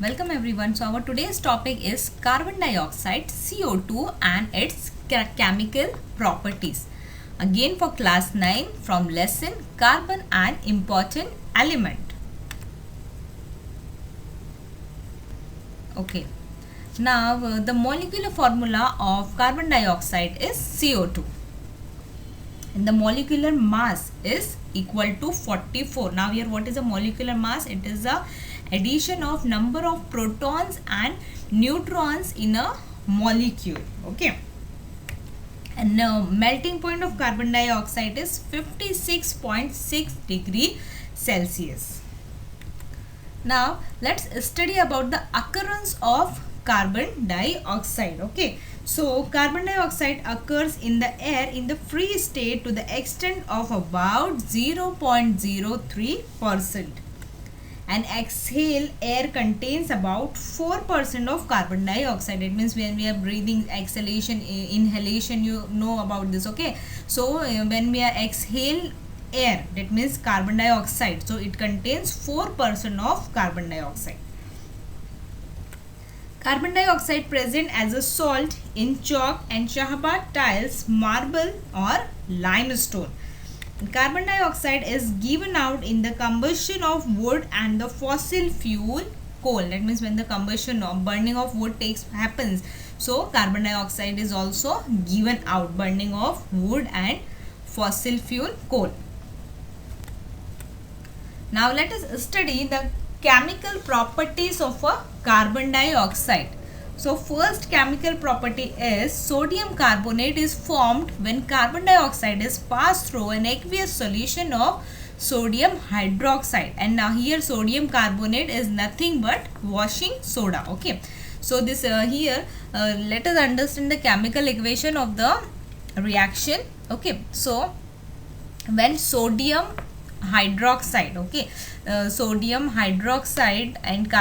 Welcome everyone. So our today's topic is carbon dioxide CO2 and its chemical properties. Again for class 9 from lesson carbon an important element. Okay. Now the molecular formula of carbon dioxide is CO2. And the molecular mass is equal to 44. Now here what is a molecular mass? It is the addition of number of protons and neutrons in a molecule. Okay. And now melting point of carbon dioxide is 56.6 degree Celsius. Now let's study about the occurrence of carbon dioxide. Okay, so carbon dioxide occurs in the air in the free state to the extent of about 0.03%, and exhale air contains about 4% of carbon dioxide. It means when we are breathing, exhalation, inhalation, you know about this. Okay, so when we are exhale air, that means carbon dioxide, so it contains 4% of carbon dioxide. Carbon dioxide present as a salt in chalk and Shahabad tiles, marble or limestone. Carbon dioxide is given out in the combustion of wood and the fossil fuel coal. That means when the combustion or burning of wood happens, so carbon dioxide is also given out, burning of wood and fossil fuel coal. Now let us study the chemical properties of a carbon dioxide. So first chemical property is sodium carbonate is formed when carbon dioxide is passed through an aqueous solution of sodium hydroxide. And now here sodium carbonate is nothing but washing soda. Okay, so this let us understand the chemical equation of the reaction. Okay, so when sodium hydroxide, sodium hydroxide and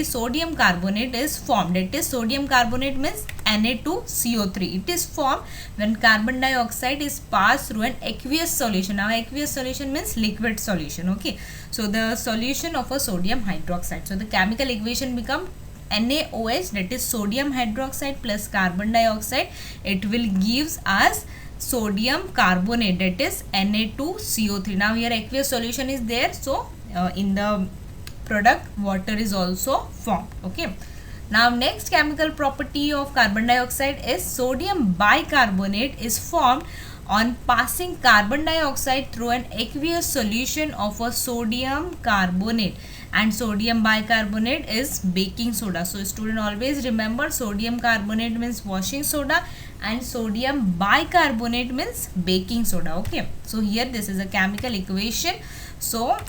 sodium carbonate is formed. It is sodium carbonate means Na2CO3. It is formed when carbon dioxide is passed through an aqueous solution. Now aqueous solution means liquid solution. Okay, so the solution of a sodium hydroxide, so the chemical equation become NaOH, that is sodium hydroxide plus carbon dioxide. It will gives us sodium carbonate, that is Na2CO3. Now here aqueous solution is there, so in the product water is also formed. Okay, now next chemical property of carbon dioxide is sodium bicarbonate is formed on passing carbon dioxide through an aqueous solution of a sodium carbonate, and sodium bicarbonate is baking soda. So student always remember sodium carbonate means washing soda and sodium bicarbonate means baking soda. Okay, so here this is a chemical equation. So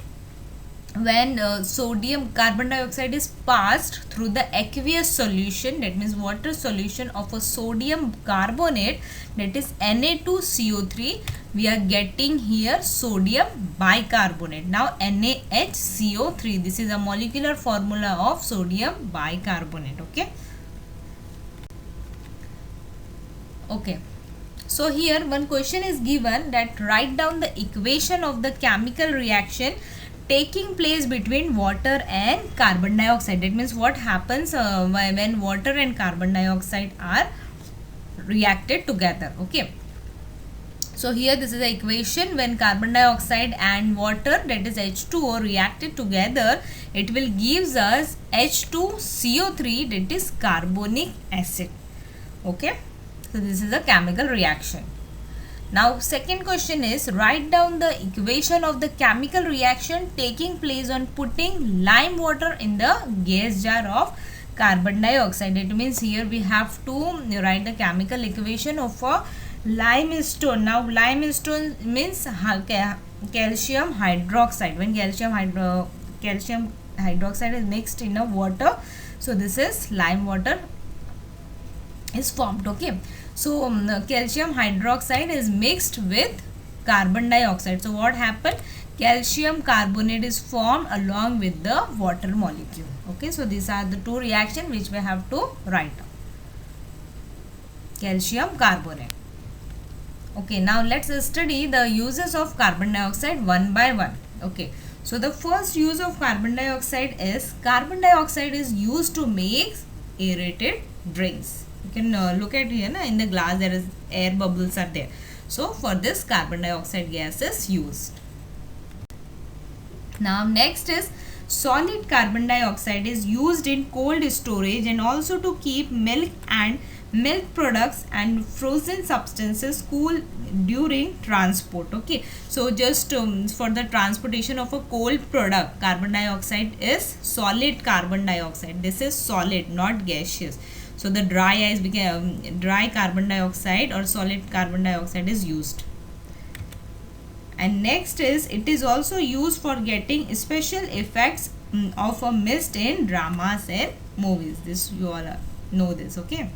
when sodium carbon dioxide is passed through the aqueous solution, that means water solution of a sodium carbonate, that is Na2CO3, we are getting here sodium bicarbonate. Now NaHCO3, this is a molecular formula of sodium bicarbonate. Okay, so here one question is given that write down the equation of the chemical reaction taking place between water and carbon dioxide. That means what happens when water and carbon dioxide are reacted together. Okay, so here this is the equation. When carbon dioxide and water, that is H2O, reacted together, it will gives us H2CO3, that is carbonic acid. Okay, so this is a chemical reaction. Now second question is write down the equation of the chemical reaction taking place on putting lime water in the gas jar of carbon dioxide. It means here we have to write the chemical equation of a limestone. Now limestone means calcium hydroxide. When calcium hydroxide is mixed in a water, so this is lime water is formed. Okay, so calcium hydroxide is mixed with carbon dioxide. So what happened? Calcium carbonate is formed along with the water molecule. Okay, so these are the two reactions which we have to write down. Calcium carbonate. Okay, now let's study the uses of carbon dioxide one by one. Okay, So the first use of carbon dioxide is used to make aerated drinks. You can look at here in the glass, there is air bubbles are there. So for this carbon dioxide gas is used. Now next is solid carbon dioxide is used in cold storage and also to keep milk and milk products and frozen substances cool during transport. Okay, so just for the transportation of a cold product, carbon dioxide is solid carbon dioxide. This is solid, not gaseous. So the dry ice became dry carbon dioxide or solid carbon dioxide is used. And next is, it is also used for getting special effects of a mist in dramas and movies. This you all know this. Okay.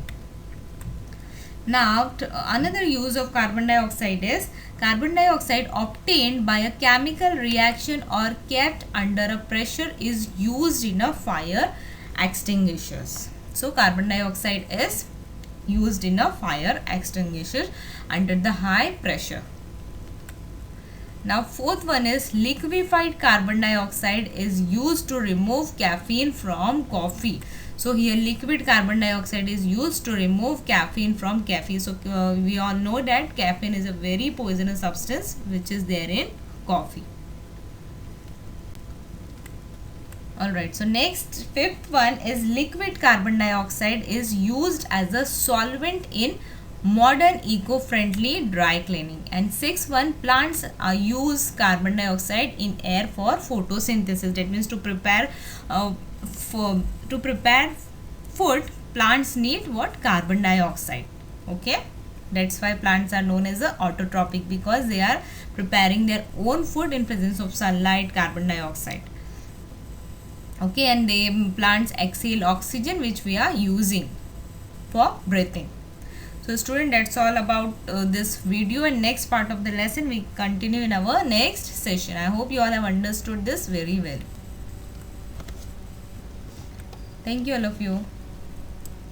Now another use of carbon dioxide is carbon dioxide obtained by a chemical reaction or kept under a pressure is used in a fire extinguishers. So carbon dioxide is used in a fire extinguisher under the high pressure. Now fourth one is liquefied carbon dioxide is used to remove caffeine from coffee. So here liquid carbon dioxide is used to remove caffeine from coffee. So we all know that caffeine is a very poisonous substance which is there in coffee. Alright, so next fifth one is liquid carbon dioxide is used as a solvent in modern eco-friendly dry cleaning. And sixth one, plants use carbon dioxide in air for photosynthesis. That means to prepare food, plants need what? Carbon dioxide. Okay, that's why plants are known as a autotrophic, because they are preparing their own food in presence of sunlight, carbon dioxide. Okay, and the plants exhale oxygen which we are using for breathing. So student, that's all about this video, and next part of the lesson we continue in our next session. I hope you all have understood this very well. Thank you all of you.